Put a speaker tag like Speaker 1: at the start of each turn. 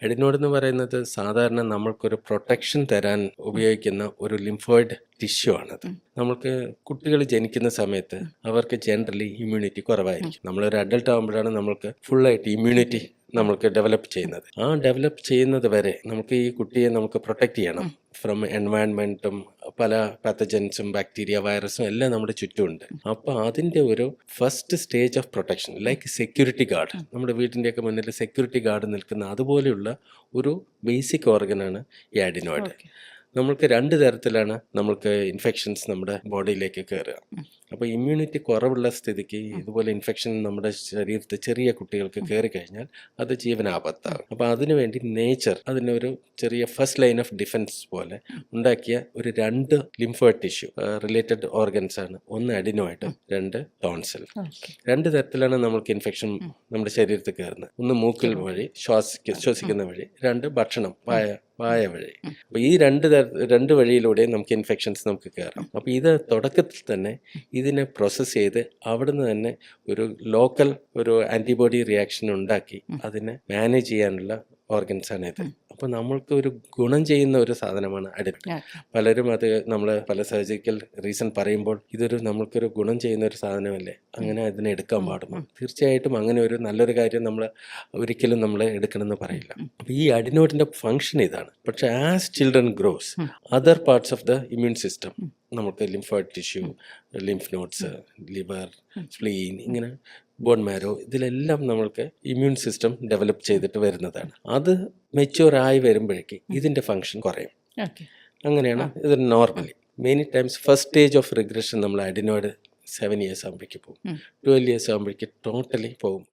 Speaker 1: Adenoid എന്ന് പറയുന്നത് സാധാരണ നമ്മൾക്കൊരു പ്രൊട്ടക്ഷൻ തരാൻ ഉപയോഗിക്കുന്ന ഒരു ലിംഫോയിഡ് ടിഷ്യൂ ആണത്. നമ്മൾക്ക് കുട്ടികൾ ജനിക്കുന്ന സമയത്ത് അവർക്ക് ജനറലി ഇമ്മ്യൂണിറ്റി കുറവായിരിക്കും. നമ്മളൊരു അഡൽട്ട് ആകുമ്പോഴാണ് നമ്മൾക്ക് ഫുള്ളായിട്ട് ഇമ്മ്യൂണിറ്റി നമ്മൾക്ക് ഡെവലപ്പ് ചെയ്യുന്നത്. ആ ഡെവലപ്പ് ചെയ്യുന്നത് വരെ നമുക്ക് ഈ കുട്ടിയെ നമുക്ക് പ്രൊട്ടക്റ്റ് ചെയ്യണം ഫ്രം എൻവയൺമെൻറ്റും പല പാത്തജൻസും ബാക്ടീരിയ വൈറസും എല്ലാം നമ്മുടെ ചുറ്റുമുണ്ട്. അപ്പോൾ അതിൻ്റെ ഒരു first stage of protection like security guard, നമ്മുടെ വീട്ടിൻ്റെയൊക്കെ മുന്നിൽ സെക്യൂരിറ്റി ഗാർഡ് നിൽക്കുന്ന അതുപോലെയുള്ള ഒരു ബേസിക് ഓർഗനാണ് ഈ അഡിനോയിഡ്. നമ്മൾക്ക് 2 തരത്തിലാണ് നമ്മൾക്ക് ഇൻഫെക്ഷൻസ് നമ്മുടെ ബോഡിയിലേക്ക് കയറുക. അപ്പോൾ ഇമ്മ്യൂണിറ്റി കുറവുള്ള സ്ഥിതിക്ക് ഇതുപോലെ ഇൻഫെക്ഷൻ നമ്മുടെ ശരീരത്തിൽ ചെറിയ കുട്ടികൾക്ക് കയറി കഴിഞ്ഞാൽ അത് ജീവനാപത്താകും. അപ്പോൾ അതിനുവേണ്ടി നേച്ചർ അതിനൊരു ചെറിയ ഫസ്റ്റ് ലൈൻ ഓഫ് ഡിഫൻസ് പോലെ ഉണ്ടാക്കിയ ഒരു 2 ലിംഫോയിഡ് ടിഷ്യൂ റിലേറ്റഡ് ഓർഗൻസ് ആണ്. ഒന്ന് അഡിനോയിഡ്, 2 ടോൺസിൽ. 2 തരത്തിലാണ് നമ്മൾക്ക് ഇൻഫെക്ഷൻ നമ്മുടെ ശരീരത്തിൽ കയറുന്നത്. ഒന്ന് മൂക്കിൽ വഴി ശ്വസിക്കുന്ന വഴി, 2 ഭക്ഷണം വായ വഴി. അപ്പോൾ ഈ രണ്ട് വഴിയിലൂടെ നമുക്ക് ഇൻഫെക്ഷൻസ് നമുക്ക് കയറാം. അപ്പോൾ ഇത് തുടക്കത്തിൽ തന്നെ ഇതിനെ പ്രോസസ്സ് ചെയ്ത് അവിടുന്ന് തന്നെ ഒരു ലോക്കൽ ഒരു ആൻറ്റിബോഡി റിയാക്ഷൻ ഉണ്ടാക്കി അതിനെ മാനേജ് ചെയ്യാനുള്ള ഓർഗൻസാണ് ഇത്. അപ്പോൾ നമ്മൾക്ക് ഒരു ഗുണം ചെയ്യുന്ന ഒരു സാധനമാണ് അഡിനോയിഡ്. പലരും അത് നമ്മൾ പല സർജിക്കൽ റീസൺ പറയുമ്പോൾ ഇതൊരു നമ്മൾക്കൊരു ഗുണം ചെയ്യുന്ന ഒരു സാധനമല്ലേ, അങ്ങനെ അതിനെ എടുക്കാൻ പാടുമോ? തീർച്ചയായിട്ടും അങ്ങനെ ഒരു നല്ലൊരു കാര്യം നമ്മൾ ഒരിക്കലും നമ്മൾ എടുക്കണമെന്ന് പറയില്ല. അപ്പോൾ ഈ അഡിനോയിഡിൻ്റെ ഫങ്ഷൻ ഇതാണ്. പക്ഷേ as children grows other parts of the immune system, നമുക്ക് lymphoid tissue, lymph nodes, liver, spleen, ഇങ്ങനെ ബോൺ മാരോ, ഇതിലെല്ലാം നമ്മൾക്ക് ഇമ്മ്യൂൺ സിസ്റ്റം ഡെവലപ്പ് ചെയ്തിട്ട് വരുന്നതാണ്. അത് മെച്യൂർ ആയി വരുമ്പോഴേക്ക് ഇതിൻ്റെ ഫങ്ഷൻ കുറയും. അങ്ങനെയാണ് ഇത് normally. Many times first stage of regression നമ്മൾ അഡിനോയിഡ് 7 years ആകുമ്പോഴേക്ക് പോകും, 12 years ആകുമ്പോഴേക്ക് ടോട്ടലി പോകും.